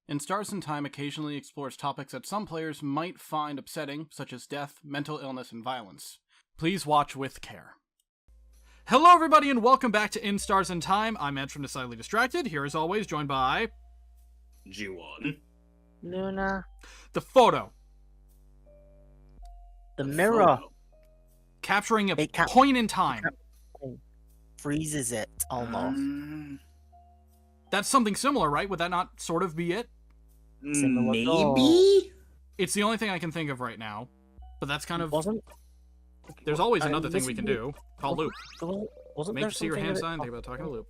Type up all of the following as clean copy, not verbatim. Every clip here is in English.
In Stars in Time occasionally explores topics that some players might find upsetting, such as death, mental illness, and violence. Please watch with care. Hello everybody and welcome back to In Stars in Time. I'm Ed from Decidedly Distracted, here as always, joined by... G1. Luna. The photo. The mirror. Photo. Capturing a It point in time. Freezes it, almost. That's something similar, right? Would that not sort of be it? Similar Maybe? It's the only thing I can think of right now. But that's kind of... Wasn't... There's always I another thing missed we can it. do. Called loop. Wasn't Make there you see your something hand that- sign, think about talking to loop.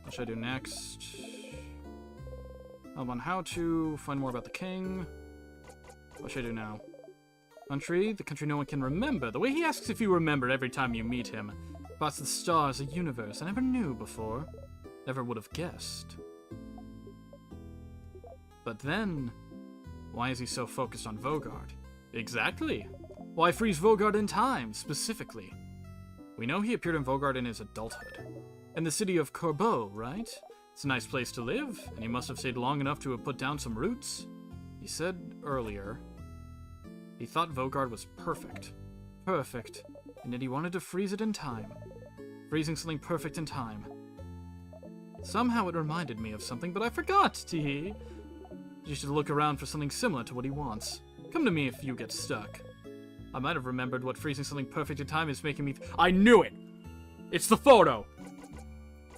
What should I do next? On how to find more about the king. What should I do now? Country? The country no one can remember. The way he asks if you remember every time you meet him. About the stars, a universe I never knew before. Never would have guessed. But then, why is he so focused on Vogard? Exactly. Why freeze Vogard in time, specifically? We know he appeared in Vogard in his adulthood. In the city of Corbeau, right? It's a nice place to live, and he must have stayed long enough to have put down some roots. He said earlier, he thought Vogard was perfect. Perfect. And yet he wanted to freeze it in time. Freezing something perfect in time. Somehow it reminded me of something, but I forgot, tee-hee. You should look around for something similar to what he wants. Come to me if you get stuck. I might have remembered what freezing something perfect in time is making me... I knew it! It's the photo!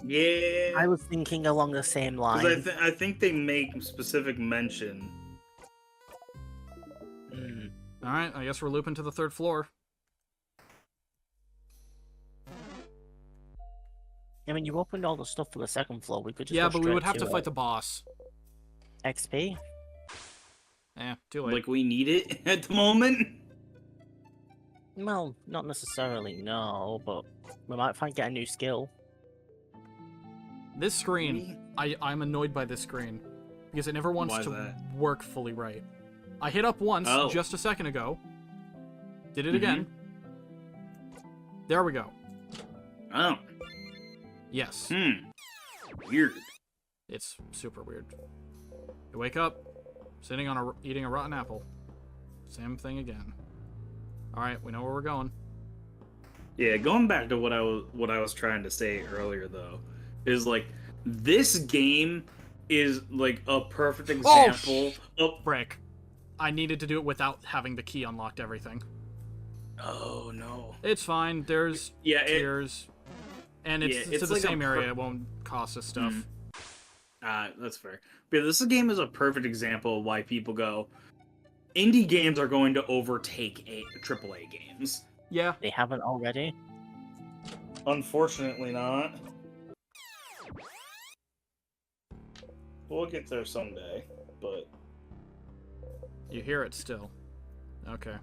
Yeah. I was thinking along the same line. Because I think they make specific mention. Alright, I guess we're looping to the third floor. I mean, you opened all the stuff for the second floor. We could just Yeah, go but we would straight have to fight the boss. XP. Too late. Like, we need it at the moment. Well, not necessarily, no, but we might get a new skill. This screen, I'm annoyed by this screen. Because it never wants Why is to that? work fully right. I hit up once, just a second ago. Did it again. There we go. Oh. Yes. Weird. It's super weird. You wake up, sitting on eating a rotten apple. Same thing again. Alright, we know where we're going. Yeah, going back to what I was trying to say earlier, though, is, like, this game is, like, a perfect example of... Frick. I needed to do it without having the key unlocked everything. Oh, no. It's fine. There's tiers. And it's it's to the like same area. It won't cost us stuff. That's fair. But this game is a perfect example of why people go, indie games are going to overtake AAA games. Yeah. They haven't already. Unfortunately not. We'll get there someday, but... You hear it still. Okay.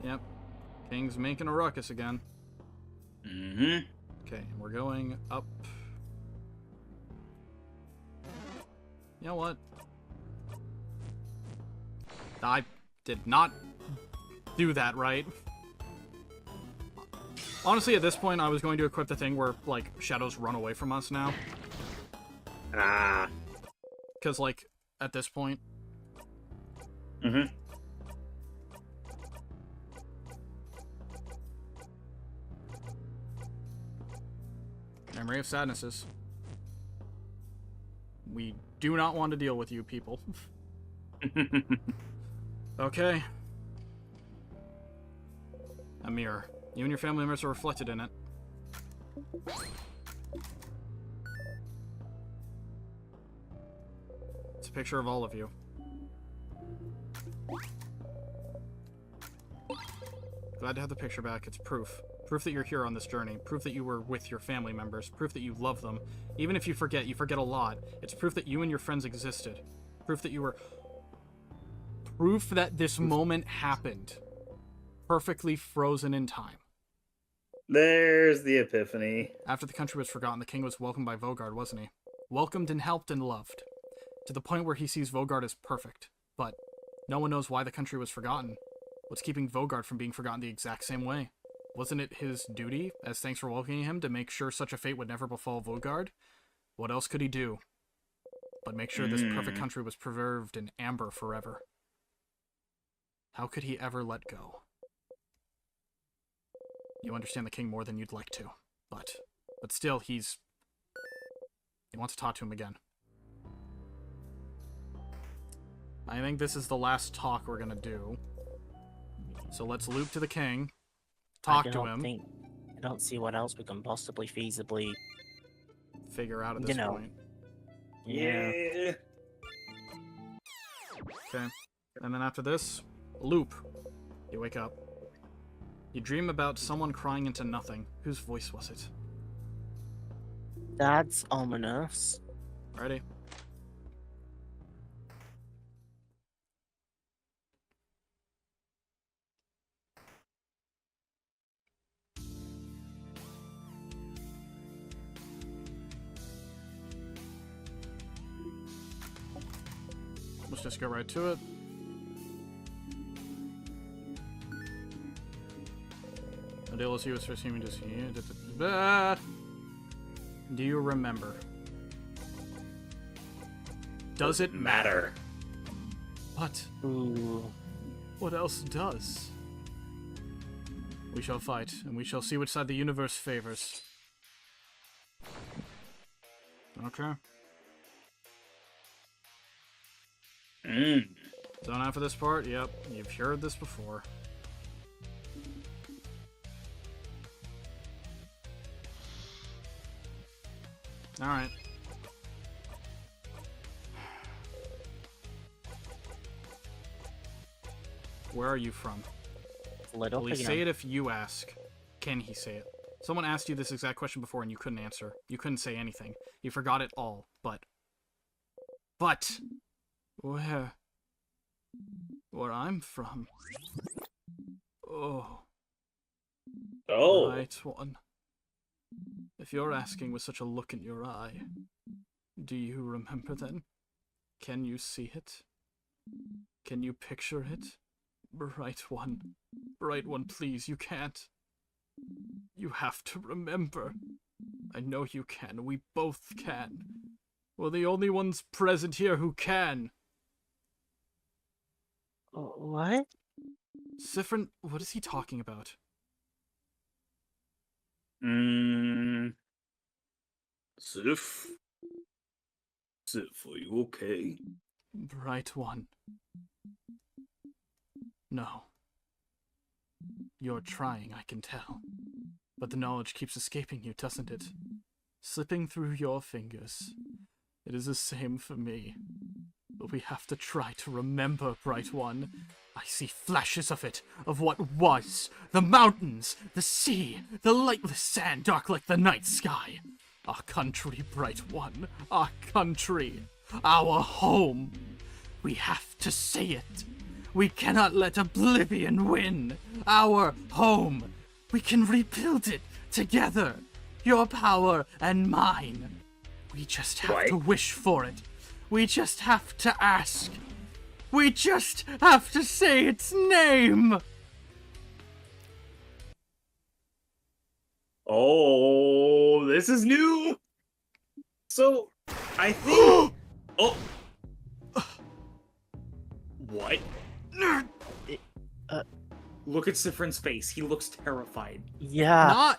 Yep. King's making a ruckus again. Okay, and we're going up. You know what? I did not do that right. Honestly, at this point, I was going to equip the thing where, like, shadows run away from us now. Because, like, at this point... Memory of sadnesses. We do not want to deal with you people. Okay. A mirror. You and your family members are reflected in it. It's a picture of all of you. Glad to have the picture back. It's proof. Proof that you're here on this journey. Proof that you were with your family members. Proof that you love them. Even if you forget a lot. It's proof that you and your friends existed. Proof that you were... Proof that this moment happened. Perfectly frozen in time. There's the epiphany. After the country was forgotten, the king was welcomed by Vogard, wasn't he? Welcomed and helped and loved. to the point where he sees Vogard as perfect. But no one knows why the country was forgotten. What's keeping Vogard from being forgotten the exact same way? Wasn't it his duty, as thanks for welcoming him, to make sure such a fate would never befall Vogard? What else could he do but make sure this perfect country was preserved in amber forever? How could he ever let go? You understand the king more than you'd like to, but still, he wants to talk to him again. I think this is the last talk we're gonna do. So let's loop to the king, talk to him. I don't see what else we can possibly feasibly figure out at this point. Yeah. Okay. And then after this, loop. You wake up. You dream about someone crying into nothing. Whose voice was it? That's ominous. Ready? Let's just go right to it. Adela's he was first human to see. Do you remember? Does it matter? What? Ooh. What else does? We shall fight, and we shall see which side the universe favors. Okay. Done after this part? Yep, you've heard this before. Alright. Where are you from? Will he say it if you ask? Can he say it? Someone asked you this exact question before and you couldn't answer. You couldn't say anything. You forgot it all, but... Where I'm from. Oh. Right one. If you're asking with such a look in your eye, do you remember then? Can you see it? Can you picture it? Bright one, please, you can't. You have to remember. I know you can, we both can. We're the only ones present here who can. What? Siffrin, what is he talking about? Sif, are you okay? Bright one. No. You're trying, I can tell. But the knowledge keeps escaping you, doesn't it? Slipping through your fingers. It is the same for me. But we have to try to remember, Bright One. I see flashes of it, of what was. The mountains, the sea, the lightless sand dark like the night sky. Our country, Bright One. Our country. Our home. We have to say it. We cannot let oblivion win. Our home. We can rebuild it together. Your power and mine. We just have to wish for it. We just have to ask. We just have to say its name. Oh, this is new. So, I think... What? Look at Siffrin's face. He looks terrified. Yeah.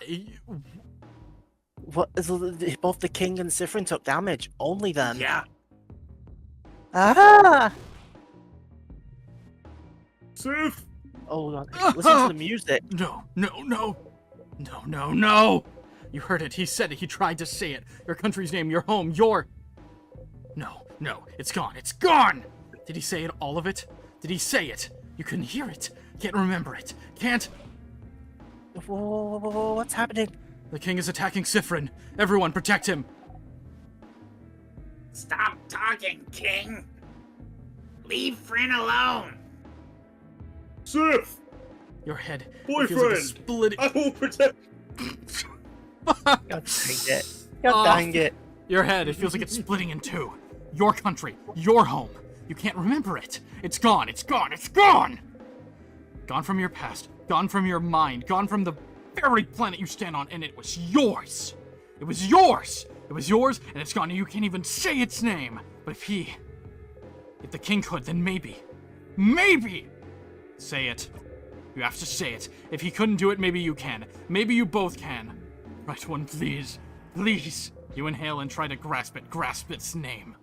What? Both the king and Siffrin took damage. Only then. Yeah. Ah! Sif! Oh, God. Listen to the music. No. You heard it. He said it. He tried to say it. Your country's name, your home, your... No. It's gone. It's gone! Did he say it, all of it? Did he say it? You couldn't hear it. Can't remember it. Can't... Whoa, what's happening? The king is attacking Siffrin. Everyone, protect him. Stop talking, King. Leave Frin alone. Sif! Your head. Boyfriend! Splitting. I will protect... God dang it. God dang it. Your head, it feels like it's splitting in two. Your country. Your home. You can't remember it. It's gone. It's gone. It's gone! Gone from your past. Gone from your mind. Gone from the very planet you stand on, and it was yours. It was yours. It was yours, and it's gone, and you can't even say its name. But if the king could, then maybe, say it. You have to say it. If he couldn't do it, maybe you can. Maybe you both can. Right one, please. Please. You inhale and try to grasp it. Grasp its name.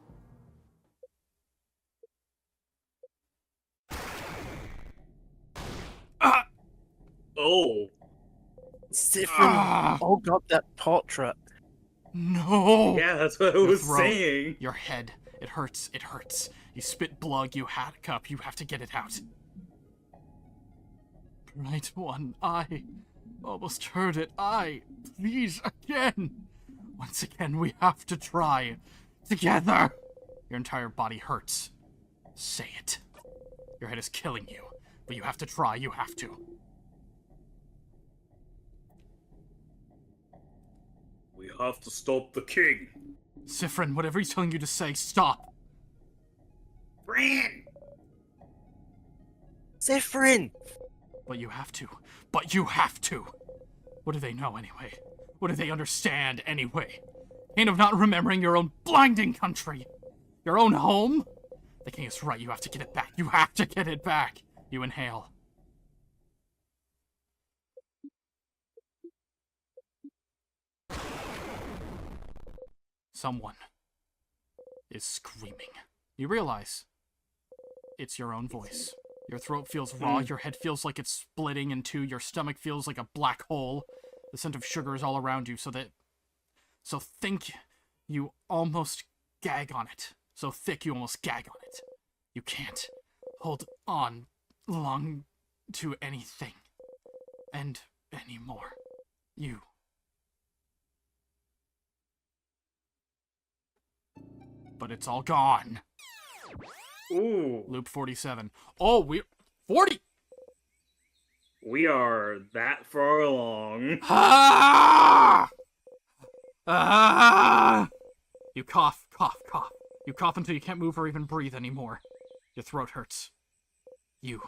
Oh. Siffrin. Oh god, that portrait. No! Yeah, that's what I Your was throat, saying. Your head. It hurts. It hurts. You spit blood. You hiccup. You have to get it out. Right one. I almost heard it. Please, again. Once again, we have to try. Together. Your entire body hurts. Say it. Your head is killing you. But you have to try. You have to. We have to stop the king. Siffrin, whatever he's telling you to say, stop. Fran! Siffrin! But you have to. But you have to. What do they know anyway? What do they understand anyway? Pain of not remembering your own blinding country. Your own home? The king is right. You have to get it back. You have to get it back. You inhale. Someone is screaming. You realize it's your own voice. Your throat feels raw, your head feels like it's splitting in two, your stomach feels like a black hole. The scent of sugar is all around you, so think you almost gag on it. So thick you almost gag on it. You can't hold on long to anything and anymore. But it's all gone. Ooh. Loop 47. Oh, we're 40! We are that far along. Ah! Ah! You cough, cough, cough. You cough until you can't move or even breathe anymore. Your throat hurts. You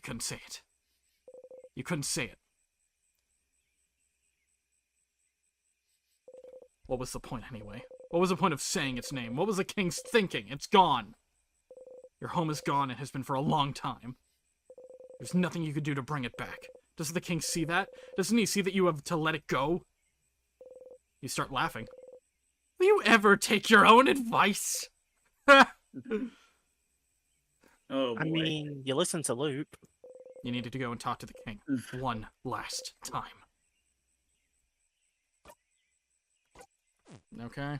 couldn't say it. You couldn't say it. What was the point anyway? What was the point of saying its name? What was the king's thinking? It's gone. Your home is gone and has been for a long time. There's nothing you could do to bring it back. Doesn't the king see that? Doesn't he see that you have to let it go? You start laughing. Will you ever take your own advice? Oh boy. I mean, you listen to Loop. You needed to go and talk to the king. One last time. Okay.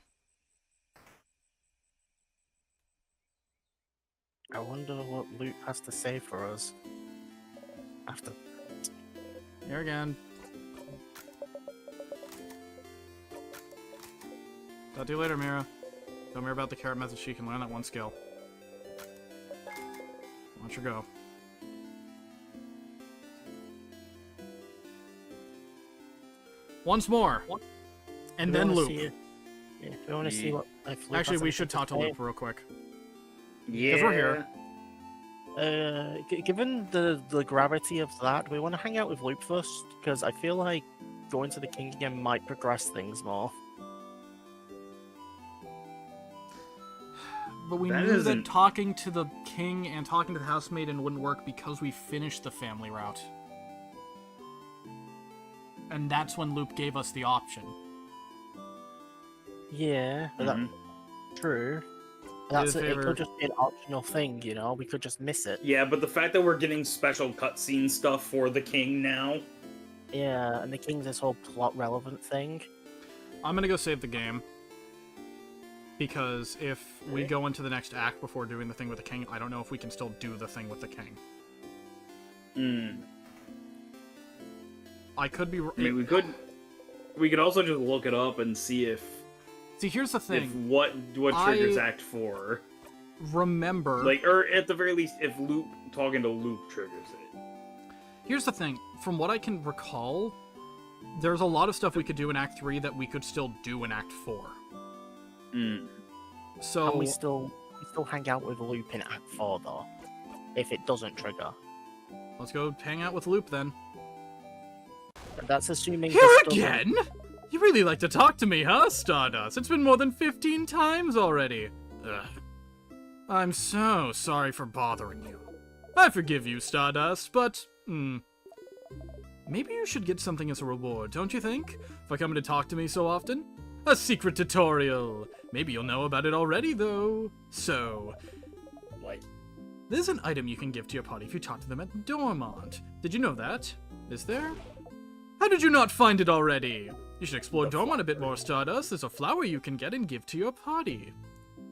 I wonder what Loop has to say for us. After. Here again. Talk to you later, Mira. Tell Mira about the carrot method. She can learn that one skill. Watch her go. Once more. And then Loop. Yeah, we want to see what. If Loop Actually, has we should anything talk to say. Loop real quick. Yeah. Because we're here. Given the gravity of that, we want to hang out with Loop first, because I feel like going to the king again might progress things more. But we That knew that isn't- talking to the king and talking to the housemaiden wouldn't work because we finished the family route. And that's when Loop gave us the option. Yeah, but Mhm. that's true. That's Do it. a It favor. could just be an optional thing, you know. We could just miss it. Yeah, but the fact that we're getting special cutscene stuff for the king now. Yeah, and the king's this whole plot relevant thing. I'm gonna go save the game. Because if we Okay. go into the next act before doing the thing with the king, I don't know if we can still do the thing with the king. Hmm. I could be... I mean, we could also just look it up and see if See, here's the thing. what triggers I- Act 4. Remember... Like, or at the very least, if Loop talking to Loop triggers it. Here's the thing. From what I can recall, there's a lot of stuff we could do in Act 3 that we could still do in Act 4. Hmm. So Can we still hang out with Loop in Act 4 though? If it doesn't trigger. let's go hang out with Loop then. But that's assuming Here this doesn't- again? You really like to talk to me, huh, Stardust? It's been more than 15 times already. Ugh. I'm so sorry for bothering you. I forgive you, Stardust, but, maybe you should get something as a reward, don't you think? For coming to talk to me so often? A secret tutorial! Maybe you'll know about it already, though. So, What? there's an item you can give to your party if you talk to them at Dormont. Did you know that? Is there? How did you not find it already? You should explore Dormont a bit more, Stardust. There's a flower you can get and give to your party.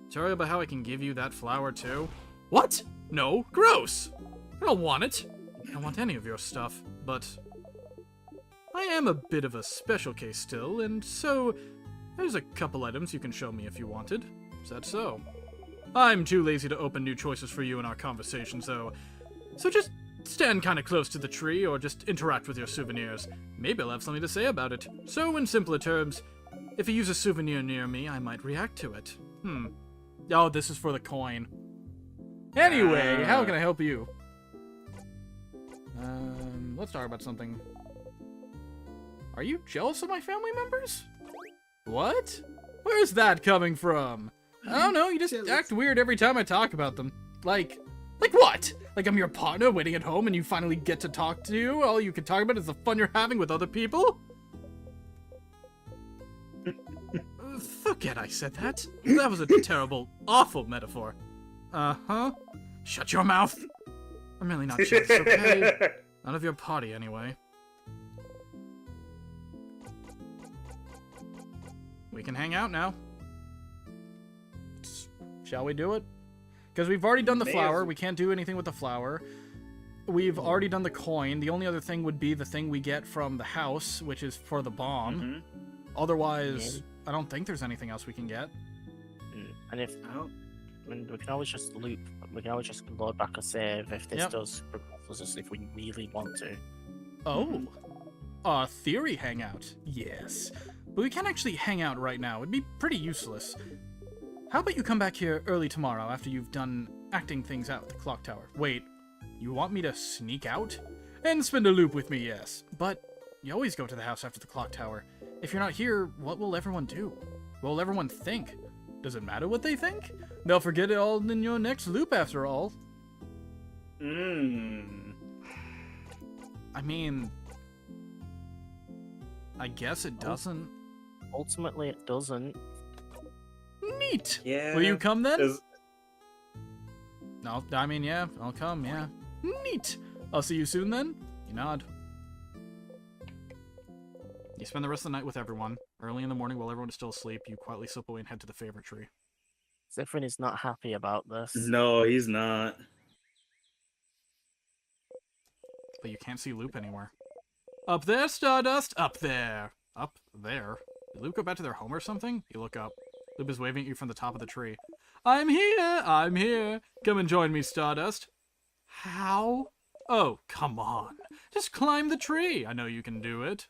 Sorry about how I can give you that flower, too. What? No, gross! I don't want it. I don't want any of your stuff, but I am a bit of a special case still, and so there's a couple items you can show me if you wanted. Is that so? I'm too lazy to open new choices for you in our conversations, though. So just stand kind of close to the tree or just interact with your souvenirs. Maybe I'll have something to say about it. So, in simpler terms, if you use a souvenir near me, I might react to it. Oh, this is for the coin. Anyway, how can I help you? Let's talk about something. Are you jealous of my family members? What? Where's that coming from? I don't know, you just act weird every time I talk about them. Like what? Like I'm your partner waiting at home and you finally get to talk to you? All you can talk about is the fun you're having with other people? Forget I said that. That was a terrible, awful metaphor. Uh-huh. Shut your mouth. I'm really not jealous, okay? Not of your party, anyway. We can hang out now. Shall we do it? Because we've already done the flower. We can't do anything with the flower. We've already done the coin. The only other thing would be the thing we get from the house, which is for the bomb. Otherwise, I don't think there's anything else we can get. And if we can always just loop. We can always just load back a save if this does progress us if we really want to. Oh, a theory hangout. Yes, but we can't actually hang out right now. It'd be pretty useless. How about you come back here early tomorrow after you've done acting things out at the clock tower? Wait, you want me to sneak out? And spend a loop with me, yes. But you always go to the house after the clock tower. If you're not here, what will everyone do? What will everyone think? Does it matter what they think? They'll forget it all in your next loop after all. I mean, I guess it doesn't. Ultimately, it doesn't. Neat. Yeah. Will you come then? No, I mean, yeah, I'll come, yeah. Neat. I'll see you soon then. You nod. You spend the rest of the night with everyone. Early in the morning, while everyone is still asleep, you quietly slip away and head to the favorite tree. Zephyrin is not happy about this. No, he's not. But you can't see Loop anywhere. Up there, Stardust! Up there! Up there? Did Loop go back to their home or something? You look up. Loop is waving at you from the top of the tree. I'm here! I'm here! Come and join me, Stardust. How? Oh, come on. Just climb the tree. I know you can do it.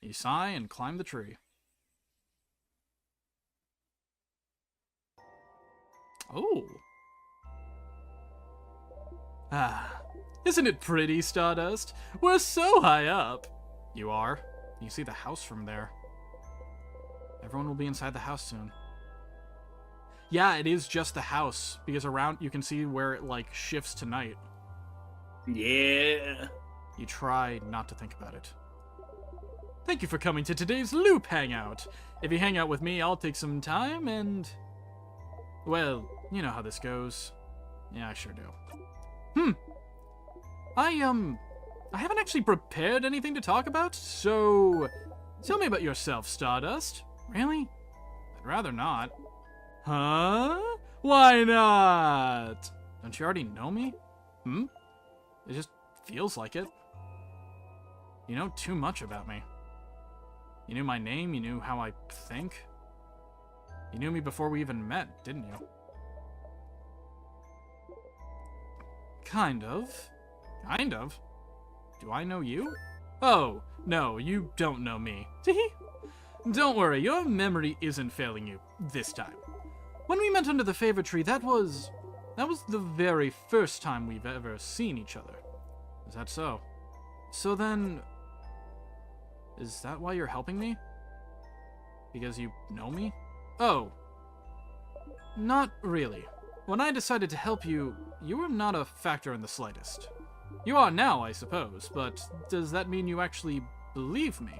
You sigh and climb the tree. Oh. Ah. Isn't it pretty, Stardust? We're so high up. You are. You see the house from there. Everyone will be inside the house soon. Yeah, it is just the house, because around you can see where it, like, shifts to night. Yeah. You try not to think about it. Thank you for coming to today's Loop Hangout. If you hang out with me, I'll take some time and... well, you know how this goes. Yeah, I sure do. I haven't actually prepared anything to talk about, so... tell me about yourself, Stardust. Really? I'd rather not. Huh? Why not? Don't you already know me? It just feels like it. You know too much about me. You knew my name, you knew how I think. You knew me before we even met, didn't you? Kind of. Kind of? Do I know you? Oh, no, you don't know me. Don't worry, your memory isn't failing you this time. When we met under the favor tree, that was the very first time we've ever seen each other. Is that so? So then, is that why you're helping me? Because you know me? Oh. Not really. When I decided to help you, you were not a factor in the slightest. You are now, I suppose, but does that mean you actually believe me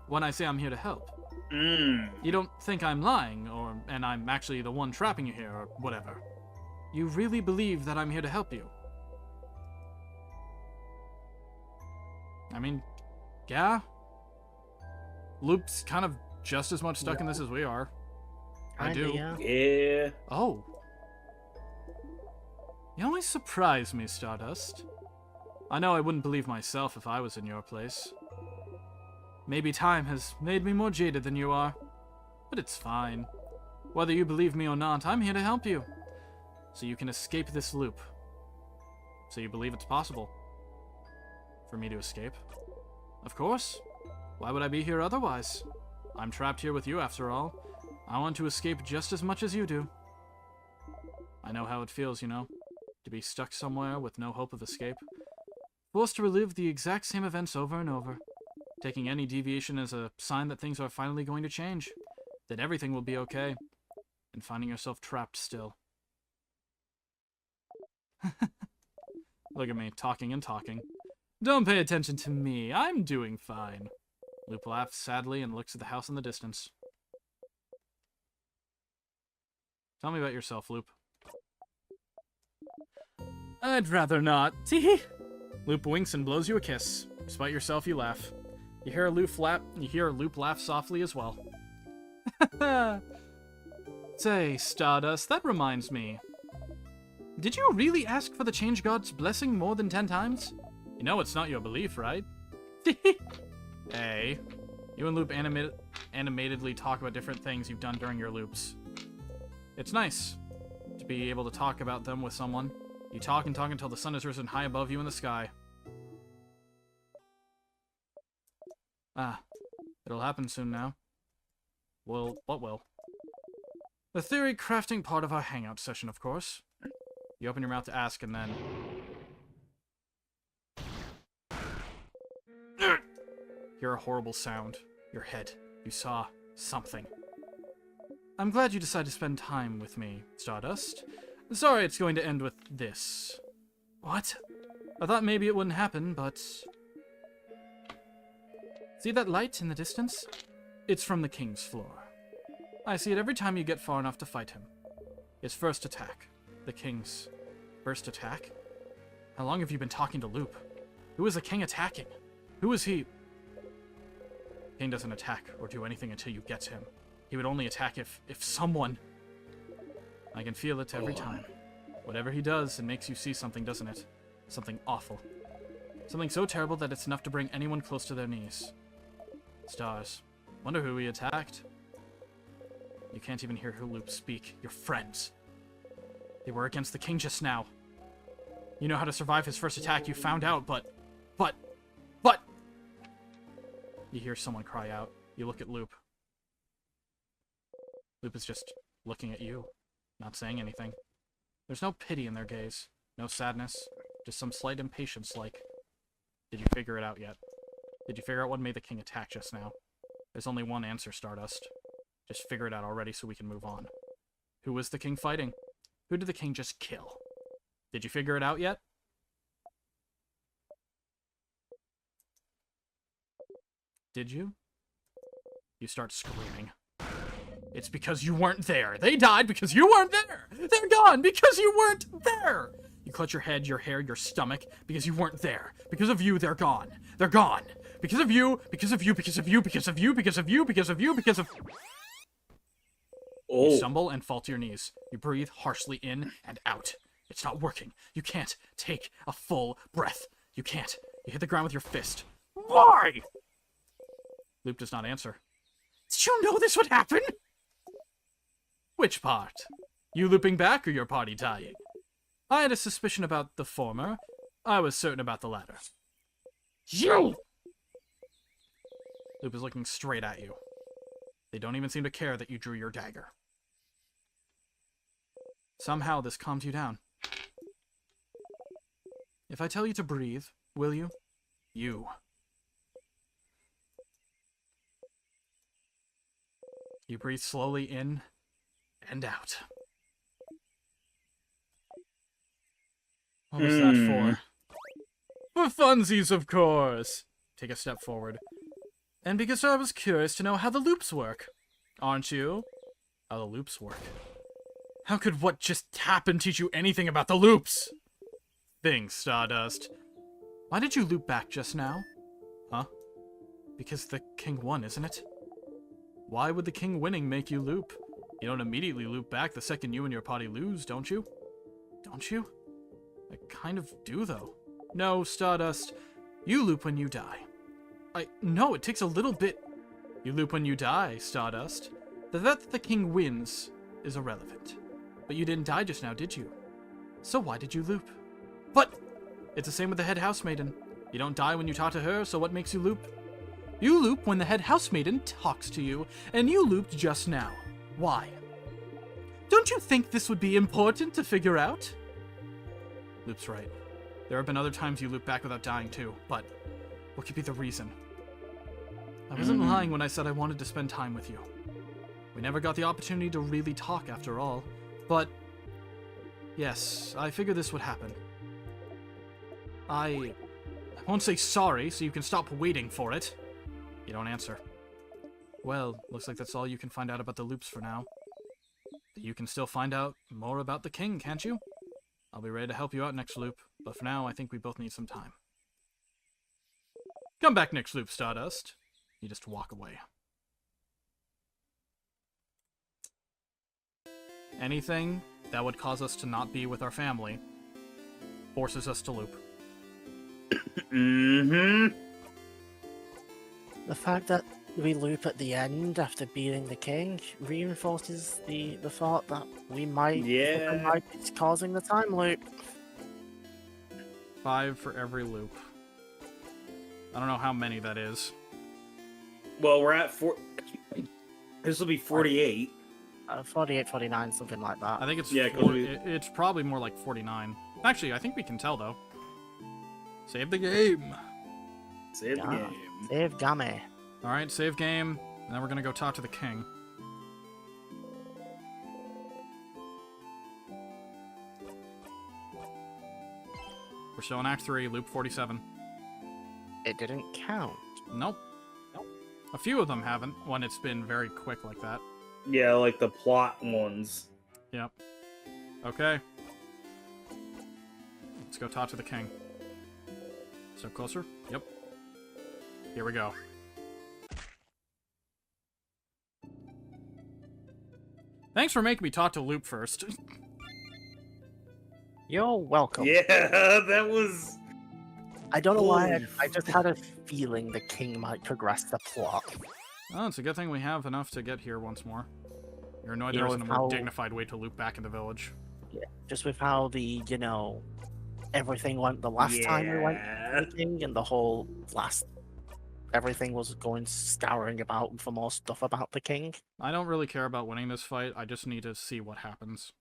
when I say I'm here to help? You don't think I'm lying, and I'm actually the one trapping you here, or whatever. You really believe that I'm here to help you? I mean, yeah. Loop's kind of just as much stuck in this as we are. I do. Yeah. Oh. You always surprise me, Stardust. I know I wouldn't believe myself if I was in your place. Maybe time has made me more jaded than you are, but it's fine. Whether you believe me or not, I'm here to help you, so you can escape this loop. So you believe it's possible for me to escape? Of course. Why would I be here otherwise? I'm trapped here with you after all. I want to escape just as much as you do. I know how it feels, you know, to be stuck somewhere with no hope of escape. Forced to relive the exact same events over and over. Taking any deviation as a sign that things are finally going to change. That everything will be okay. And finding yourself trapped still. Look at me, talking and talking. Don't pay attention to me. I'm doing fine. Loop laughs sadly and looks at the house in the distance. Tell me about yourself, Loop. I'd rather not. Tee. Loop winks and blows you a kiss. Despite yourself, you laugh. You hear Loop laugh softly as well. Say, Stardust, that reminds me. Did you really ask for the Change God's blessing more than 10 times? You know it's not your belief, right? Hey. You and Loop animatedly talk about different things you've done during your loops. It's nice to be able to talk about them with someone. You talk and talk until the sun has risen high above you in the sky. Ah, it'll happen soon now. Well, what will? The theory crafting part of our hangout session, of course. You open your mouth to ask and then... Hear a horrible sound. Your head. You saw something. I'm glad you decided to spend time with me, Stardust. Sorry it's going to end with this. What? I thought maybe it wouldn't happen, but... See that light in the distance? It's from the King's floor. I see it every time you get far enough to fight him. His first attack. The King's first attack? How long have you been talking to Loop? Who is the King attacking? Who is he? King doesn't attack or do anything until you get to him. He would only attack if someone... I can feel it every time. Whatever he does, it makes you see something, doesn't it? Something awful. Something so terrible that it's enough to bring anyone close to their knees. Stars. Wonder who he attacked. You can't even hear Loop speak. Your friends. They were against the King just now. You know how to survive his first attack, you found out, but... You hear someone cry out. You look at Loop. Loop is just looking at you, not saying anything. There's no pity in their gaze, no sadness, just some slight impatience like, did you figure it out yet? Did you figure out what made the King attack just now? There's only one answer, Stardust. Just figure it out already so we can move on. Who was the King fighting? Who did the King just kill? Did you figure it out yet? Did you? You start screaming. It's because you weren't there. They died because you weren't there. They're gone because you weren't there. You clutch your head, your hair, your stomach because you weren't there. Because of you, they're gone. They're gone. Because of you, because of you, because of you, because of you, because of you, because of you, because of... You stumble and fall to your knees. You breathe harshly in and out. It's not working. You can't take a full breath. You can't. You hit the ground with your fist. Why? Loop does not answer. Did you know this would happen? Which part? You looping back or your party dying? I had a suspicion about the former. I was certain about the latter. You! Loop is looking straight at you. They don't even seem to care that you drew your dagger. Somehow this calms you down. If I tell you to breathe, will you? You. You breathe slowly in and out. What was that for? For funsies, of course! Take a step forward. And because I was curious to know how the loops work. Aren't you? How the loops work. How could what just happened teach you anything about the loops? Things, Stardust. Why did you loop back just now? Huh? Because the king won, isn't it? Why would the king winning make you loop? You don't immediately loop back the second you and your party lose, don't you? Don't you? I kind of do, though. No, Stardust. You loop when you die. No, it takes a little bit. You loop when you die, Stardust. The fact that the king wins is irrelevant. But you didn't die just now, did you? So why did you loop? But it's the same with the head housemaiden. You don't die when you talk to her, so what makes you loop? You loop when the head housemaiden talks to you, and you looped just now. Why? Don't you think this would be important to figure out? Loop's right. There have been other times you loop back without dying too, but what could be the reason? I wasn't lying when I said I wanted to spend time with you. We never got the opportunity to really talk after all, but yes, I figured this would happen. I won't say sorry, so you can stop waiting for it. You don't answer. Well, looks like that's all you can find out about the loops for now. But you can still find out more about the king, can't you? I'll be ready to help you out next loop, but for now, I think we both need some time. Come back next loop, Stardust. You just walk away. Anything that would cause us to not be with our family forces us to loop. The fact that we loop at the end after beating the king reinforces the thought that we might be causing the time loop. 5 for every loop. I don't know how many that is. Well, we're at 4. This will be 48. 48, 49, something like that. I think it's it's probably more like 49. Actually, I think we can tell though. Save the game. Save the game. Save game. Alright, save game. And then we're gonna go talk to the king. We're still in Act 3, Loop 47. It didn't count. Nope. A few of them haven't, when it's been very quick like that. Yeah, like the plot ones. Yep. Okay. Let's go talk to the king. So closer? Yep. Here we go. Thanks for making me talk to Loop first. You're welcome. Yeah, that was... I don't know why, I just had a feeling the king might progress the plot. Oh, it's a good thing we have enough to get here once more. You're annoyed You there know, isn't a with more how- dignified way to loop back in the village. Yeah. Just with how the, everything went the last time we went to the king, and the whole everything was going scouring about for more stuff about the king. I don't really care about winning this fight, I just need to see what happens.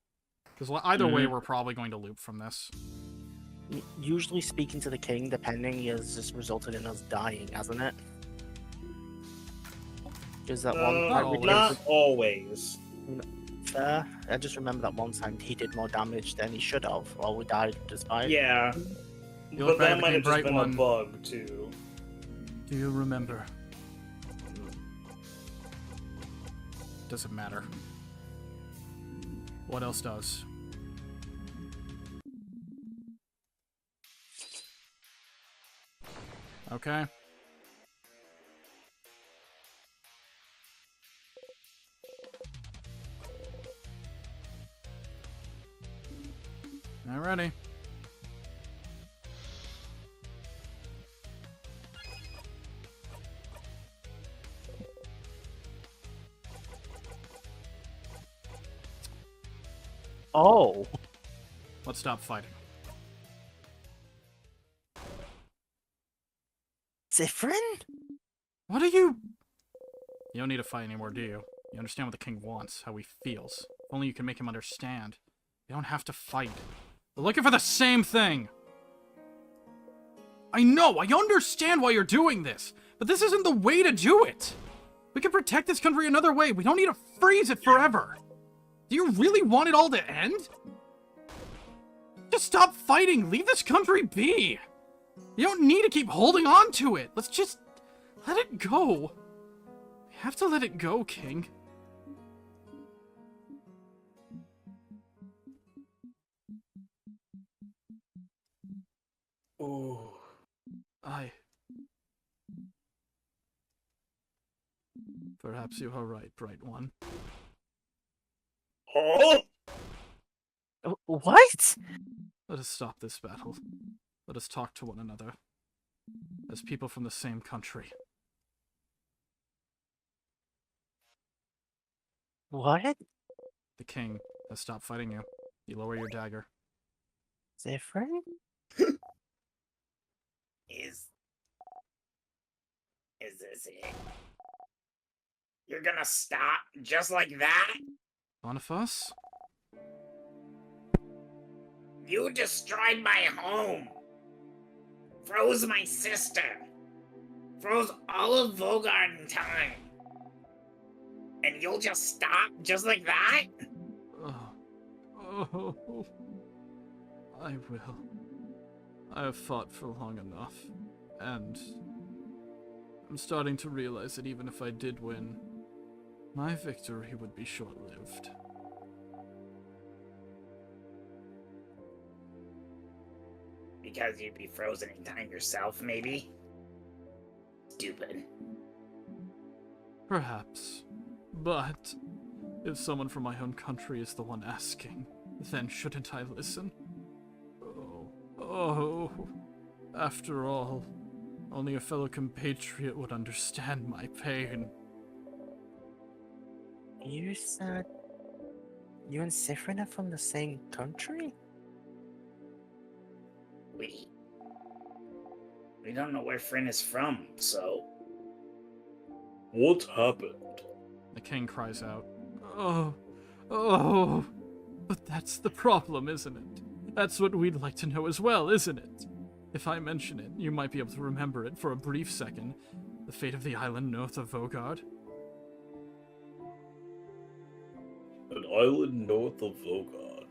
Because either way, we're probably going to loop from this. Usually speaking to the king, depending, has just resulted in us dying, hasn't it? Because that one time not always. fair. I just remember that one time he did more damage than he should have, or we died despite. Yeah. You look But back that at the might King have just Bright been one. a bug, too. Do you remember? Doesn't matter. What else does? Okay. Alrighty. Oh, Let's stop fighting. Zifrin? What are you... You don't need to fight anymore, do you? You understand what the king wants, how he feels. If only you can make him understand. You don't have to fight. We're looking for the same thing! I know, I understand why you're doing this, but this isn't the way to do it! We can protect this country another way, we don't need to freeze it forever! Do you really want it all to end? Just stop fighting, leave this country be! You don't need to keep holding on to it, let's just let it go. We have to let it go, King. Oh. Perhaps you are right, Bright One. Oh! What? Let us stop this battle. Let us talk to one another. As people from the same country. What? The king has stopped fighting you. You lower your dagger. Different? Is this it? You're gonna stop just like that? Boniface? You destroyed my home. Froze my sister. Froze all of Vogard in time. And you'll just stop just like that? Oh. I will. I have fought for long enough, and I'm starting to realize that even if I did win, my victory would be short-lived. Because you'd be frozen in time yourself, maybe? Stupid. Perhaps. But if someone from my own country is the one asking, then shouldn't I listen? Oh. After all, only a fellow compatriot would understand my pain. You said you and Sifrin are from the same country? We don't know where Fryn is from, so... What happened? The king cries out. Oh. But that's the problem, isn't it? That's what we'd like to know as well, isn't it? If I mention it, you might be able to remember it for a brief second. The fate of the island north of Vogard. An island north of Vogard.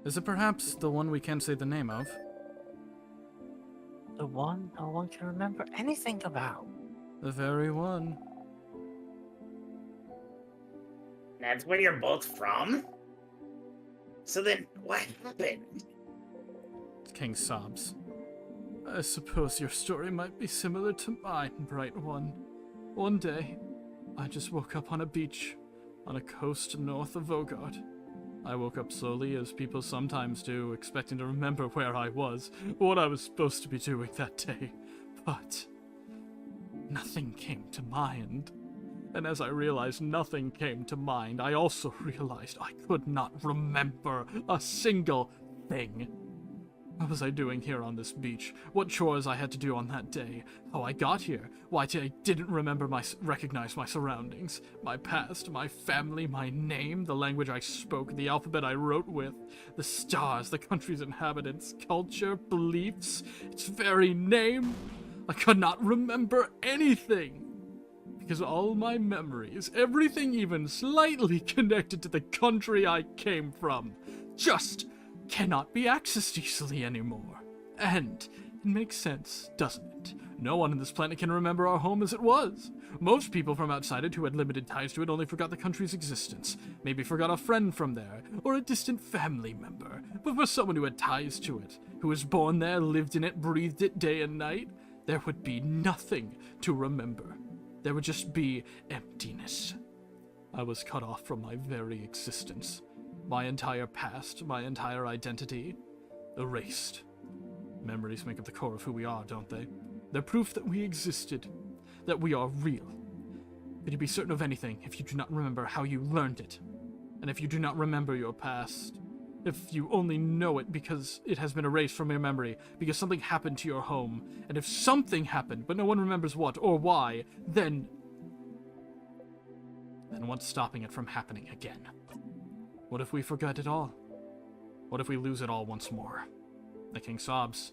Is it perhaps the one we can't say the name of? The one no one can remember anything about. The very one. That's where you're both from? So then, what happened? The king sobs. I suppose your story might be similar to mine, Bright One. One day, I just woke up on a beach, on a coast north of Vogard. I woke up slowly, as people sometimes do, expecting to remember where I was, what I was supposed to be doing that day. But nothing came to mind. And as I realized nothing came to mind, I also realized I could not remember a single thing. What was I doing here on this beach? What chores I had to do on that day? How I got here? Why I didn't recognize my surroundings, my past, my family, my name, the language I spoke, the alphabet I wrote with, the stars, the country's inhabitants, culture, beliefs, its very name. I could not remember anything. Because all my memories, everything even slightly connected to the country I came from, just cannot be accessed easily anymore. And it makes sense, doesn't it? No one on this planet can remember our home as it was. Most people from outside it who had limited ties to it only forgot the country's existence, maybe forgot a friend from there, or a distant family member. But for someone who had ties to it, who was born there, lived in it, breathed it day and night, there would be nothing to remember. There would just be emptiness. I was cut off from my very existence. My entire past, my entire identity, erased. Memories make up the core of who we are, don't they? They're proof that we existed, that we are real. Could you be certain of anything if you do not remember how you learned it? And if you do not remember your past, if you only know it because it has been erased from your memory, because something happened to your home, and if something happened, but no one remembers what or why, then what's stopping it from happening again? What if we forgot it all? What if we lose it all once more? The king sobs.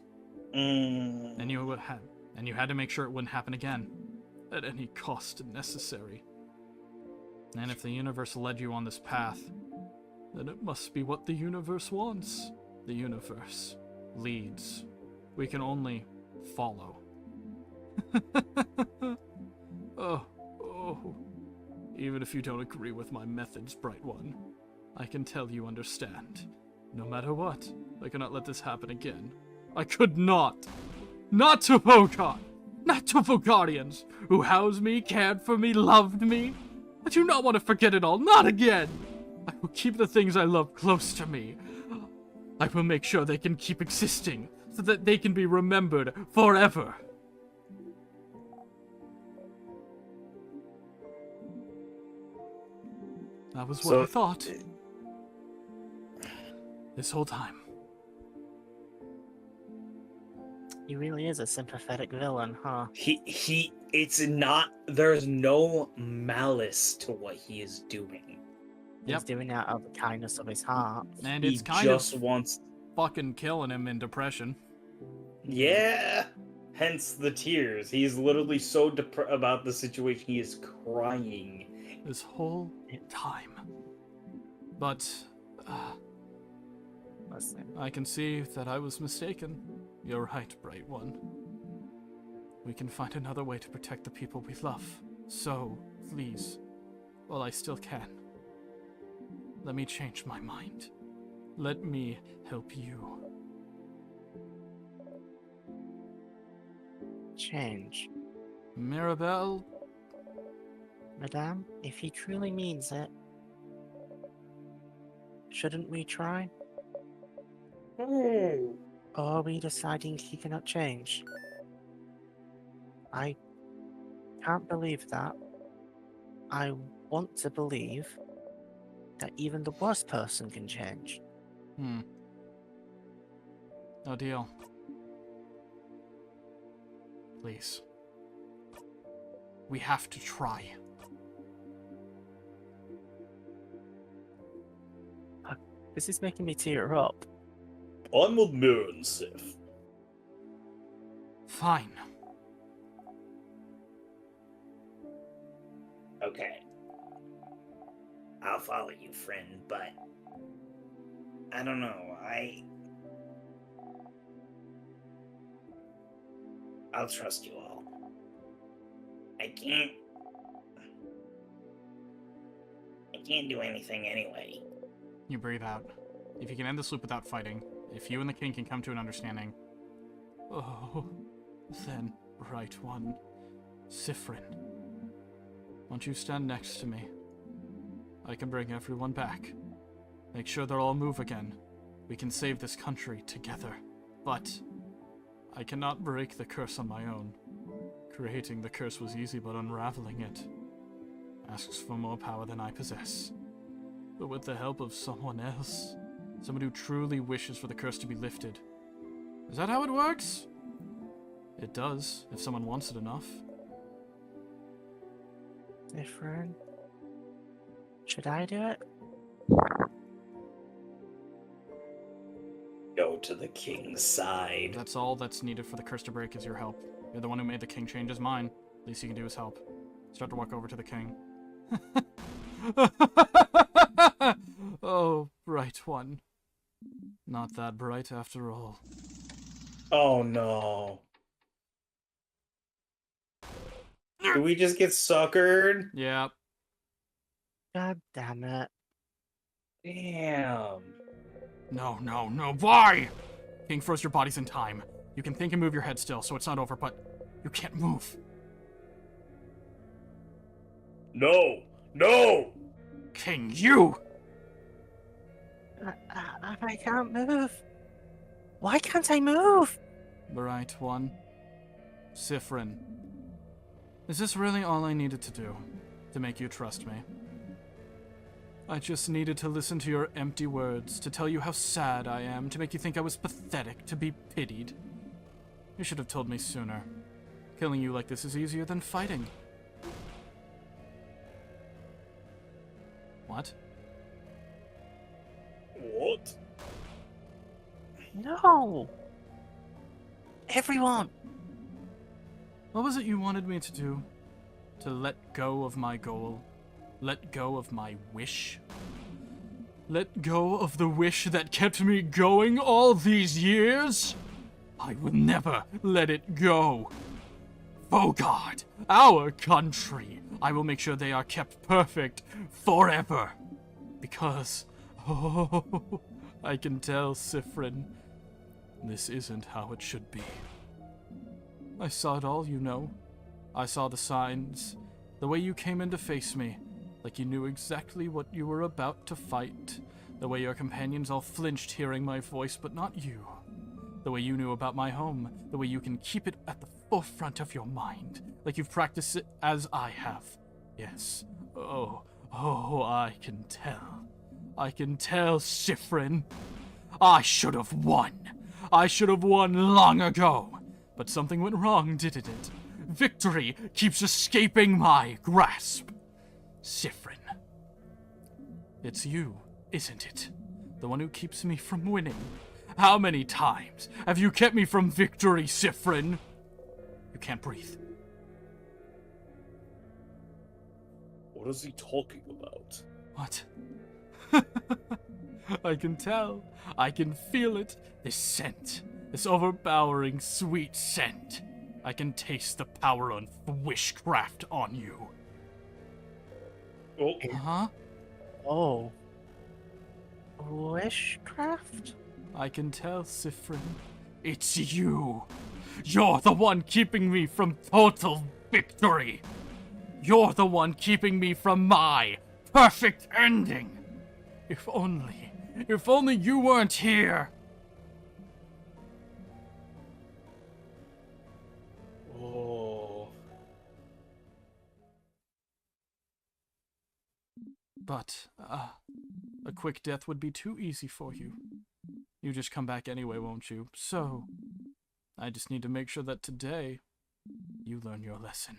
Mm. And you had to make sure it wouldn't happen again, at any cost necessary. And if the universe led you on this path, then it must be what the universe wants. The universe leads. We can only follow. Oh. Even if you don't agree with my methods, Bright One, I can tell you understand. No matter what, I cannot let this happen again. I could not! Not to Vogard! Not to Vogardians, who housed me, cared for me, loved me! I do not want to forget it all, not again! I will keep the things I love close to me. I will make sure they can keep existing, so that they can be remembered forever. That was what I thought. This whole time. He really is a sympathetic villain, huh? It's not, there's no malice to what he is doing. He's doing that out of the kindness of his heart. And He it's kind just of wants, fucking killing him in depression. yeah, hence the tears. He's literally so about the situation, he is crying. This whole time. But, Listen, I can see that I was mistaken. You're right, Bright One. We can find another way to protect the people we love. So, please, while I still can, let me change my mind. Let me help you. change. Mirabelle, Madame, if he truly means it, shouldn't we try? Or are we deciding he cannot change? I can't believe that. I want to believe that even the worst person can change. no deal. Please. We have to try. This is making me tear up. I'm with Mirren, Sif. Fine. Okay. I'll follow you, friend, but I don't know. I'll trust you all. I can't do anything anyway. You breathe out. If you can end this loop without fighting, if you and the king can come to an understanding, oh, then, Bright One, Sifrin, won't you stand next to me? I can bring everyone back. Make sure they'll all move again. We can save this country together. But I cannot break the curse on my own. Creating the curse was easy, but unraveling it asks for more power than I possess. But with the help of someone else, someone who truly wishes for the curse to be lifted. Is that how it works? It does, if someone wants it enough. Different. Should I do it? Go to the king's side. That's all that's needed for the curse to break is your help. You're the one who made the king change his mind. Least you can do is help. Start to walk over to the king. Oh, Bright One. Not that bright after all. Oh no. Did we just get suckered? Yeah. God damn it. Damn. No, why? King froze your bodies in time. You can think and move your head still, so it's not over, but you can't move. No! No! King, you! I can't move. Why can't I move? Bright One. Sifrin. Is this really all I needed to do to make you trust me? I just needed to listen to your empty words, to tell you how sad I am, to make you think I was pathetic, to be pitied. You should have told me sooner. Killing you like this is easier than fighting. What? What? No! Everyone! What was it you wanted me to do? To let go of my goal? Let go of my wish? Let go of the wish that kept me going all these years? I will never let it go. Vogard, our country, I will make sure they are kept perfect forever. Because, oh, I can tell, Sifrin, this isn't how it should be. I saw it all, you know. I saw the signs, the way you came in to face me, like you knew exactly what you were about to fight, the way your companions all flinched hearing my voice, but not you. The way you knew about my home, the way you can keep it at the forefront of your mind, like you've practiced it as I have. Yes. Oh, I can tell. I can tell, Sifrin. I should have won. I should have won long ago. But something went wrong, didn't it? Victory keeps escaping my grasp. Sifrin. It's you, isn't it? The one who keeps me from winning. How many times have you kept me from victory, Sifrin? You can't breathe. What is he talking about? What? I can tell. I can feel it. This scent. This overpowering, sweet scent. I can taste the power of wishcraft on you. Oh, Huh? Oh. Wishcraft? I can tell, Sifrin. It's you. You're the one keeping me from total victory. You're the one keeping me from my perfect ending. If only you weren't here. oh. But, a quick death would be too easy for you. You just come back anyway, won't you? So, I just need to make sure that today, you learn your lesson.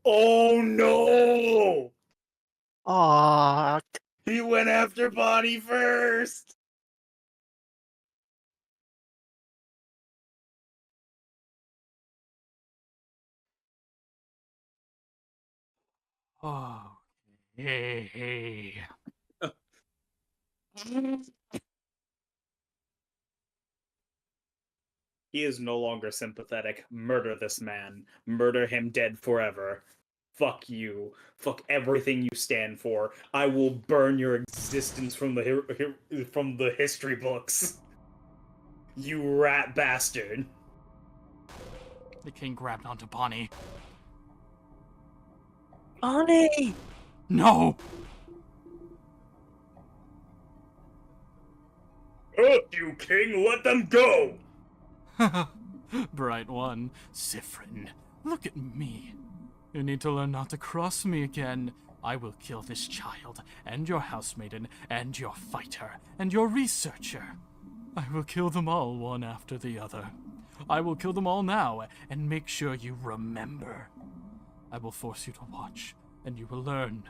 Oh no! Aw, He went after Bonnie first! Oh, hey. He is no longer sympathetic. Murder this man. Murder him dead forever. Fuck you. Fuck everything you stand for. I will burn your existence from the history books. You rat bastard. The king grabbed onto Bonnie. Bonnie! No! You king, let them go! Bright one, Sifrin, look at me. You need to learn not to cross me again. I will kill this child, and your housemaiden, and your fighter, and your researcher. I will kill them all one after the other. I will kill them all now, and make sure you remember. I will force you to watch, and you will learn.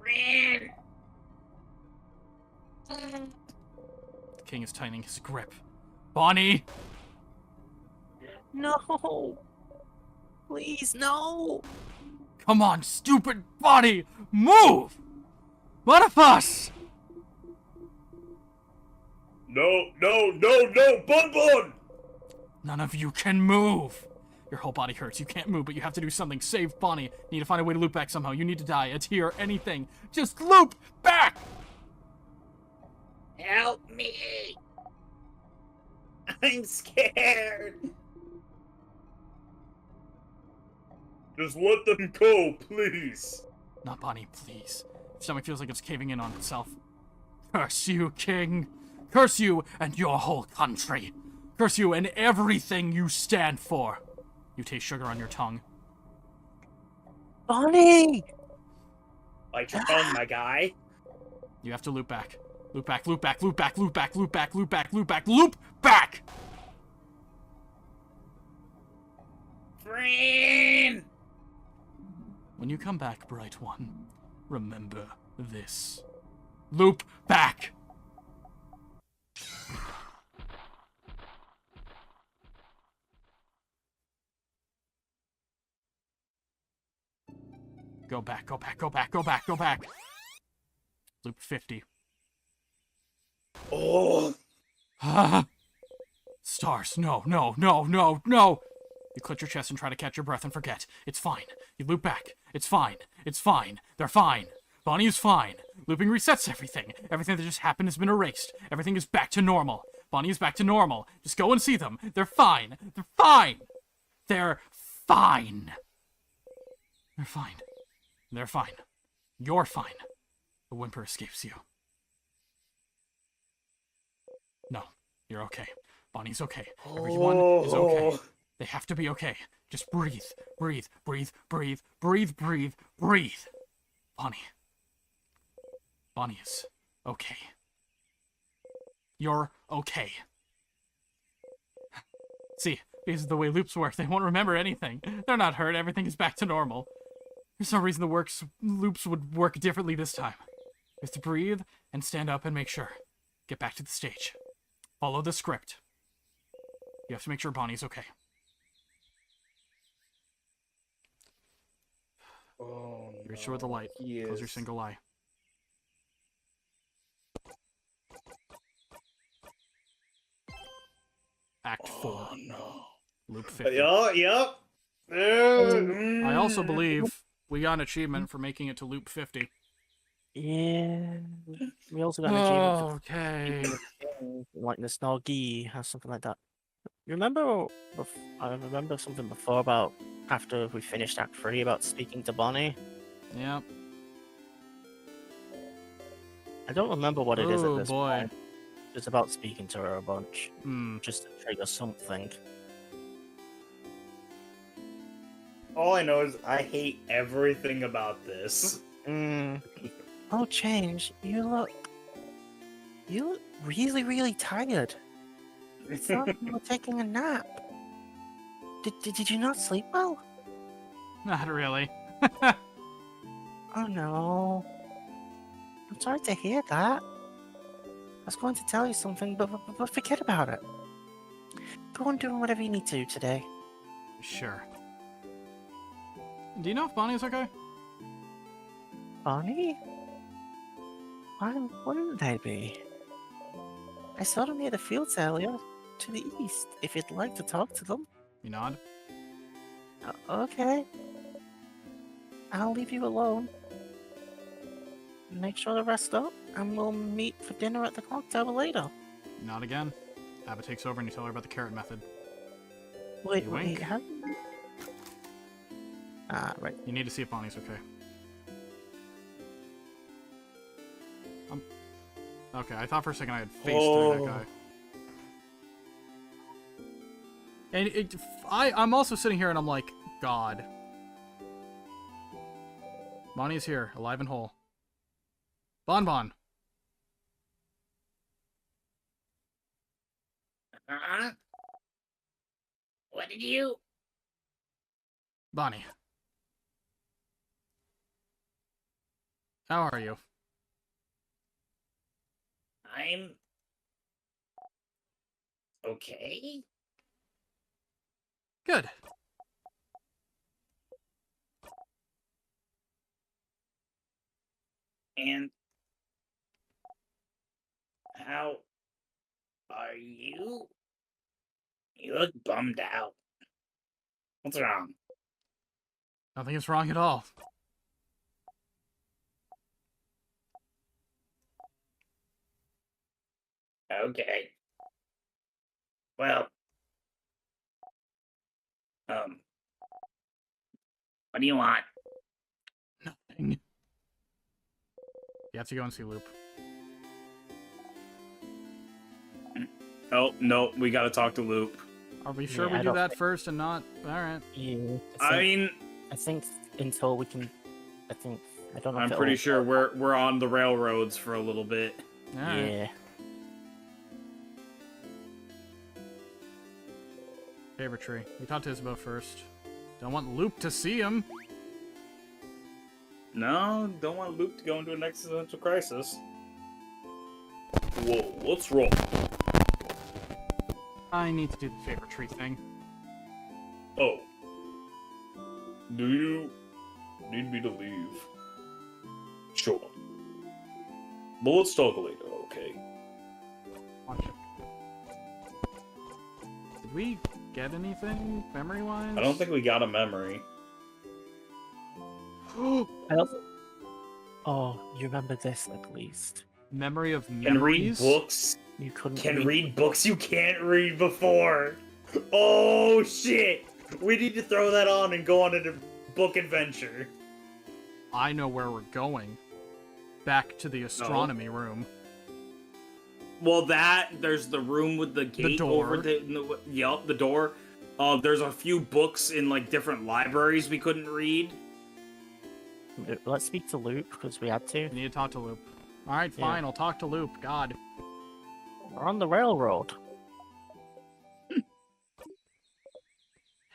Rin! The king is tightening his grip. Bonnie! No! Please, no! Come on, stupid body! Move! One of us! No, Bun Bun! None of you can move! Your whole body hurts. You can't move, but you have to do something. Save Bonnie. You need to find a way to loop back somehow. You need to die. A tear, anything. Just loop back! Help me! I'm scared. Just let them go, please. Not Bonnie, please. Your stomach feels like it's caving in on itself. Curse you, King. Curse you and your whole country. Curse you and everything you stand for. You taste sugar on your tongue. Bonnie! Bite your tongue, my guy. You have to loop back. Loop back, loop back, loop back, loop back, loop back, loop back, loop back, loop back! Rin! When you come back, Bright One, remember this. Loop back! Go back, go back, go back, go back, go back! Loop 50. Oh! Stars, no, no, no, no, no! You clutch your chest and try to catch your breath and forget. It's fine. You loop back. It's fine. It's fine. They're fine. Bonnie is fine. Looping resets everything. Everything that just happened has been erased. Everything is back to normal. Bonnie is back to normal. Just go and see them. They're fine. They're fine. They're fine. They're fine. They're fine. You're fine. The whimper escapes you. No, you're okay. Bonnie's okay. Everyone is okay. They have to be okay. Just breathe. Breathe. Breathe. Breathe. Breathe. Breathe. Breathe. Bonnie. Bonnie is okay. You're okay. See, because of the way loops work, they won't remember anything. They're not hurt. Everything is back to normal. There's no reason the loops would work differently this time. You have to breathe and stand up and make sure. Get back to the stage. Follow the script. You have to make sure Bonnie's okay. Oh, no. Reach toward the light. Close your single eye. Act 4. Oh, no. Loop 50. Yep. I also believe we got an achievement for making it to loop 50. Yeah. We also got an achievement Okay. for like the Snorgi or something like that. Remember, I remember something before about after we finished Act 3 about speaking to Bonnie. Yep. I don't remember what it is at this boy. point. It's about speaking to her a bunch, Hmm. just to trigger something. All I know is I hate everything about this. Oh, Change, you look really, really tired. I thought you were taking a nap. Did you not sleep well? Not really. Oh no. I'm sorry to hear that. I was going to tell you something, but forget about it. Go on doing whatever you need to today. Sure. Do you know if Bonnie's okay? Bonnie? Why wouldn't they be? I saw them near the fields earlier, to the east, if you'd like to talk to them. You nod? Okay. I'll leave you alone. Make sure to rest up, and we'll meet for dinner at the clock tower later. You nod again. Abba takes over and you tell her about the carrot method. Wait, You wink. how? Right. You need to see if Bonnie's okay. Okay, I thought for a second I had faced through that guy. And I'm also sitting here and I'm like, God. Bonnie's here, alive and whole. Bon. Huh? What did you? Bonnie. How are you? I'm okay. Good. And how are you? You look bummed out. What's wrong? Nothing is wrong at all. Okay. Well, what do you want? Nothing. You have to go and see Loop. Oh, no, we gotta talk to Loop. Are we sure Yeah, we I do don't that think- first and not? Alright. Yeah. I think until we can, I don't know. I'm if pretty it'll- sure we're on the railroads for a little bit. Alright. Yeah. Favorite tree. We talked to Isabel first. Don't want Loop to see him. No, don't want Luke to go into an existential crisis. Whoa, what's wrong? I need to do the favorite tree thing. Oh. Do you need me to leave? Sure. But let's talk later, okay? Watch it. Did we get anything memory-wise? I don't think we got a memory. I also... Oh, you remember this at least. Memory of Can read memories? books. You couldn't Can read books you can't read before. Oh shit! We need to throw that on and go on a book adventure. I know where we're going. Back to the astronomy room. Well, there's the room with the gate door. over the yup, the door. There's a few books in like different libraries we couldn't read. Let's speak to Luke, because we had to. I need to talk to Loop. Alright, Yeah. fine, I'll talk to Loop. God. We're on the railroad.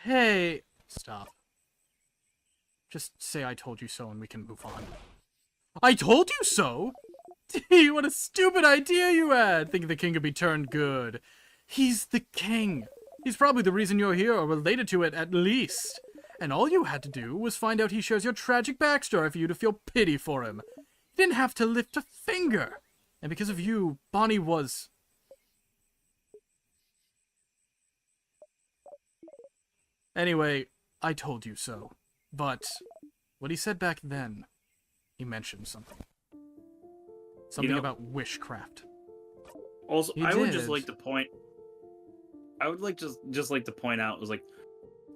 Hey! Stop. Just say I told you so and we can move on. I told you so? Gee, what a stupid idea you had, thinking the king could be turned good. He's the king. He's probably the reason you're here, or related to it at least. And all you had to do was find out he shares your tragic backstory for you to feel pity for him. You didn't have to lift a finger. And because of you, Bonnie was... Anyway, I told you so. But what he said back then, he mentioned something. Something about witchcraft. Also, He I would just did. like to point. I would like just like to point out was like,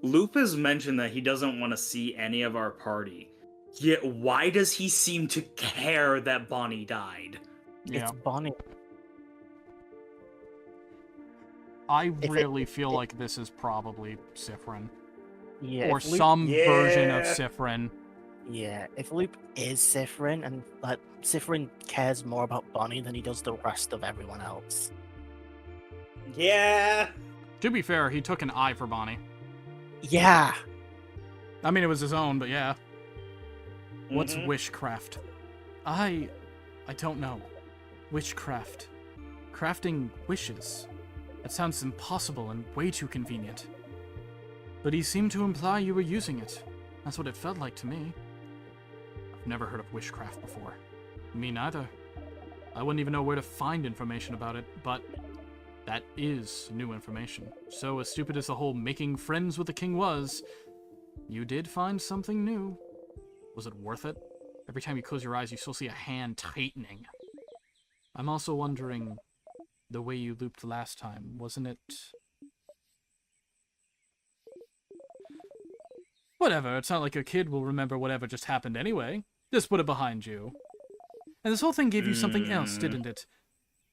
Loop has mentioned that he doesn't want to see any of our party. Yet why does he seem to care that Bonnie died? Yeah. It's Bonnie. I it- really feel like this is probably Sifrin. Yeah, Or if Luke, some version of Yeah. Sifrin. yeah, if Luke is Sifrin, and like Sifrin cares more about Bonnie than he does the rest of everyone else. Yeah. To be fair, he took an eye for Bonnie. Yeah, I mean, it was his own, but yeah. What's Mhm. witchcraft? I don't know. Witchcraft. Crafting wishes. That sounds impossible and way too convenient. But he seemed to imply you were using it. That's what it felt like to me. I've never heard of witchcraft before. Me neither. I wouldn't even know where to find information about it, but that is new information. So as stupid as the whole making friends with the king was, you did find something new. Was it worth it? Every time you close your eyes, you still see a hand tightening. I'm also wondering, the way you looped last time, wasn't it... Whatever, it's not like a kid will remember whatever just happened anyway. Just put it behind you. And this whole thing gave you something else, didn't it?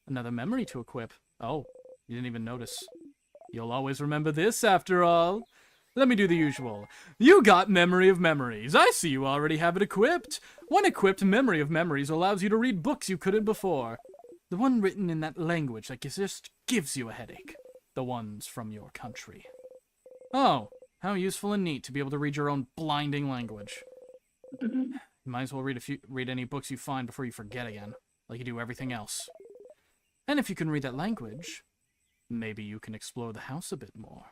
Another memory to equip. Oh, you didn't even notice. You'll always remember this, after all. Let me do the usual. You got Memory of Memories. I see you already have it equipped. One equipped Memory of Memories allows you to read books you couldn't before. The one written in that language that just gives you a headache. The ones from your country. Oh, how useful and neat to be able to read your own blinding language. You might as well read any books you find before you forget again, like you do everything else. And if you can read that language, maybe you can explore the house a bit more.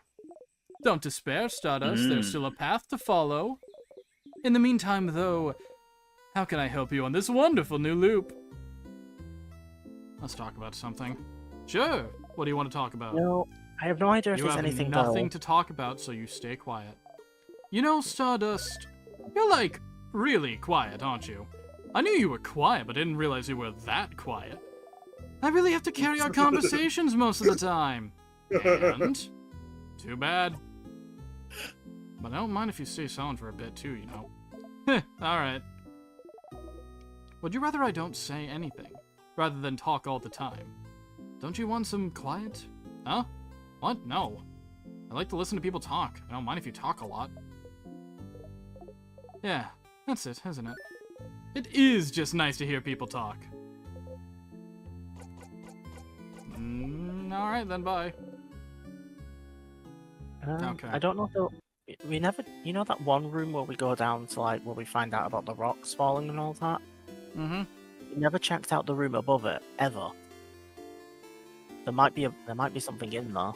Don't despair, Stardust. There's still a path to follow. In the meantime, though, how can I help you on this wonderful new loop? Let's talk about something. Sure. What do you want to talk about? no, I have no idea if You there's have anything nothing though. to talk about, so you stay quiet. You know, Stardust, you're like really quiet, aren't you? I knew you were quiet, but didn't realize you were that quiet. I really have to carry our conversations most of the time. And too bad. But I don't mind if you stay silent for a bit too, you know. Alright. Would you rather I don't say anything, rather than talk all the time? Don't you want some quiet? Huh? What? No. I like to listen to people talk. I don't mind if you talk a lot. Yeah, that's it, isn't it? It is just nice to hear people talk. Alright then, bye. Okay. I don't know if we never, you know, that one room where we go down to like where we find out about the rocks falling and all that. Mm-hmm. We never checked out the room above it ever. There might be something in there.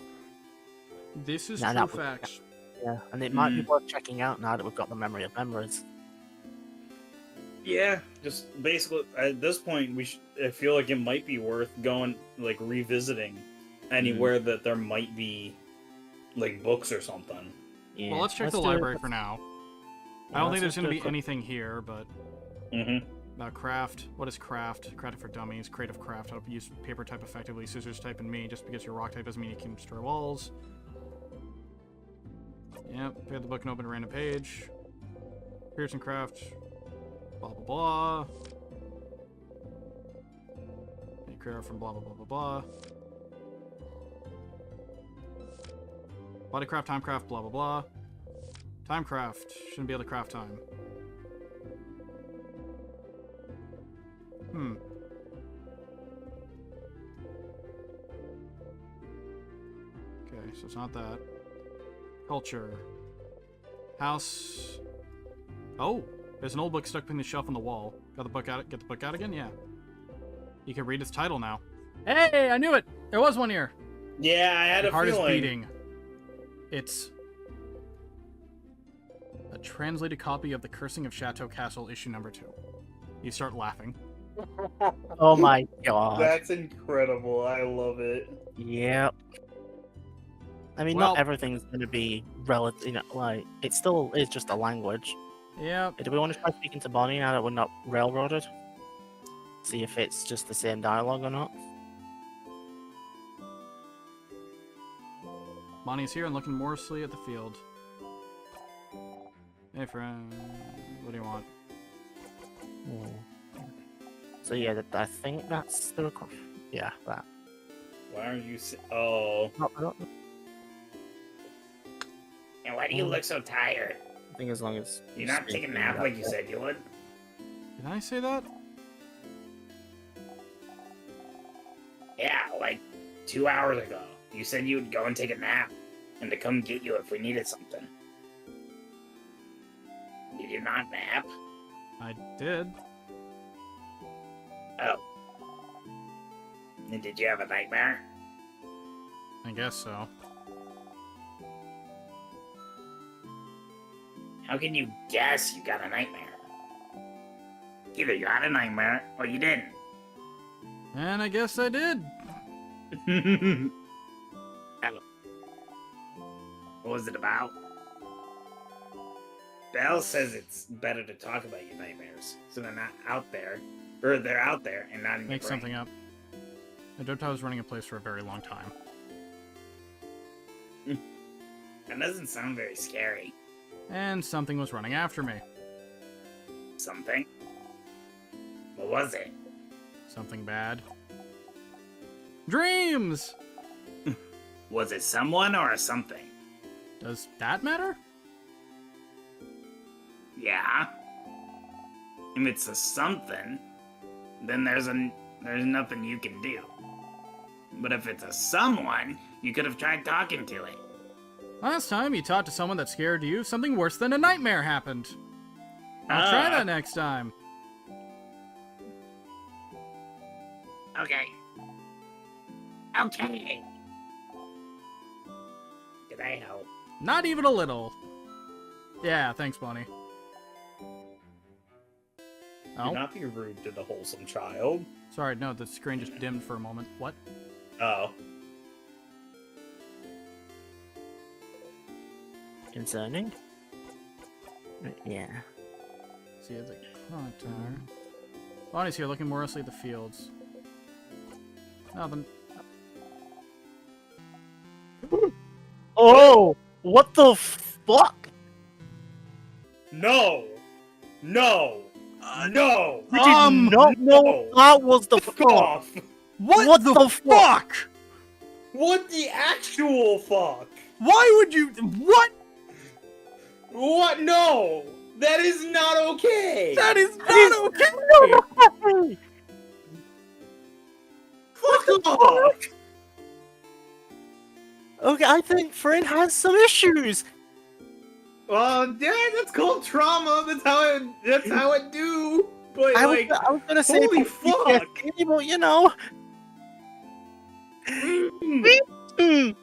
This is No, true no, facts. Yeah, and it might be worth checking out now that we've got the memory of memories. Yeah, just basically at this point, I feel like it might be worth going like revisiting anywhere that there might be like books or something. Yeah. Well, let's check the do library it. for now. Yeah, I don't let's think there's just going to do a be quick- anything here, but Mm-hmm. craft. What is craft? Craft for dummies. Creative craft. How to use paper type effectively. Scissors type and me. Just because you're rock type doesn't mean you can destroy walls. Yep. Pick up the book and open a random page. Pearson craft. Blah blah blah. Make craft from blah blah blah blah blah. Bodycraft, timecraft, blah blah blah. Timecraft. Shouldn't be able to craft time. Okay, so it's not that. Culture. House. Oh, there's an old book stuck between the shelf and the wall. Got the book out? Get the book out again? Yeah. You can read its title now. Hey, I knew it! There was one here! Yeah, I had Your a heart feeling. is beating. It's a translated copy of The Cursing of Chateau Castle, issue number 2. You start laughing. Oh my god. That's incredible. I love it. Yep. I mean, Well- not everything's going to be relative, you know, like, it still is just a language. Yep. Do we want to try speaking to Bonnie now that we're not railroaded? See if it's just the same dialogue or not? Bonnie's here and looking morosely at the field. Hey, friend. What do you want? So yeah, I think that's the yeah, that. Why are you? Oh, No, I don't And why do you look so tired? I think as long as You're not taking a nap like you said you would? Did I say that? Yeah, like 2 hours ago. You said you would go and take a nap, and to come get you if we needed something. Did you not nap? I did. Oh. And did you have a nightmare? I guess so. How can you guess you got a nightmare? Either you had a nightmare, or you didn't. And I guess I did. What was it about? Belle says it's better to talk about your nightmares, so they're not out there, or they're out there and not in your Make brain. something up. I doped I was running a place for a very long time. That doesn't sound very scary. And something was running after me. Something? What was it? Something bad. Dreams! Was it someone or a something? Does that matter? Yeah. If it's a something, then there's nothing you can do. But if it's a someone, you could have tried talking to it. Last time you talked to someone that scared you, something worse than a nightmare happened. I'll try that next time. Okay. Okay. Did I help? Not even a little. Yeah, thanks, Bonnie. Do Oh, not be rude to the wholesome child. sorry, no, the screen just dimmed for a moment. What? Oh. concerning. Yeah. See, it's like contact. Bonnie's here looking morosely at the fields. Nothing. Oh, what the fuck? No! No! No! You did not know that was the Fuck fuck. off! What the fuck? What the actual fuck? Why would you? What? What? No! That is not okay! That is not okay. Fuck off! Okay, I think Fred has some issues. Well, yeah, that's called trauma. That's how it do. But I like, was gonna say holy fuck! PTSD, but you know. Mm, Mm,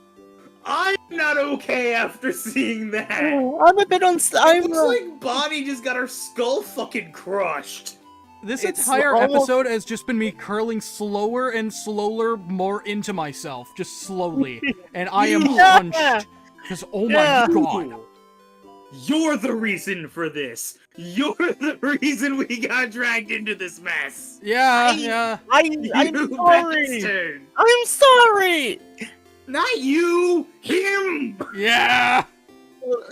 I'm not okay after seeing that. I'm a bit It I'm looks like Bonnie just got her skull fucking crushed. This It's entire almost- episode has just been me curling slower and slower more into myself, just slowly. And I am Yeah. hunched. Because, oh Yeah. my god. You're the reason for this. You're the reason we got dragged into this mess. Yeah, I- yeah. I'm You sorry. bastard. I'm sorry. Not you, him. Yeah!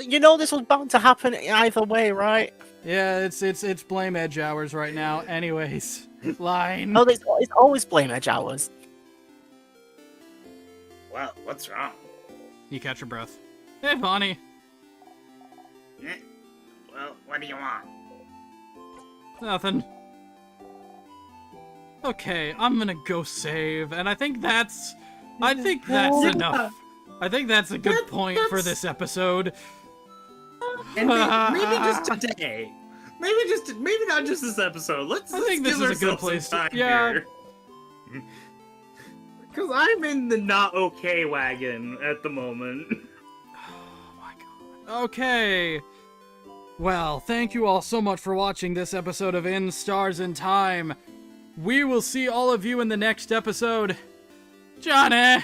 You know this was bound to happen either way, right? Yeah, it's blame edge hours right now. Anyways, line. No, it's always blame edge hours. Well, what's wrong? You catch your breath. Hey, Bonnie. Eh? Well, what do you want? Nothing. Okay, I'm gonna go save, and I think that's Yeah. enough. I think that's a good point for this episode. And maybe just today. Maybe not just this episode. Let's think this give is a good ourselves some place to- time yeah. here. Because I'm in the not okay wagon at the moment. Oh my god. Okay. Well, thank you all so much for watching this episode of In Stars in Time. We will see all of you in the next episode. Johnny!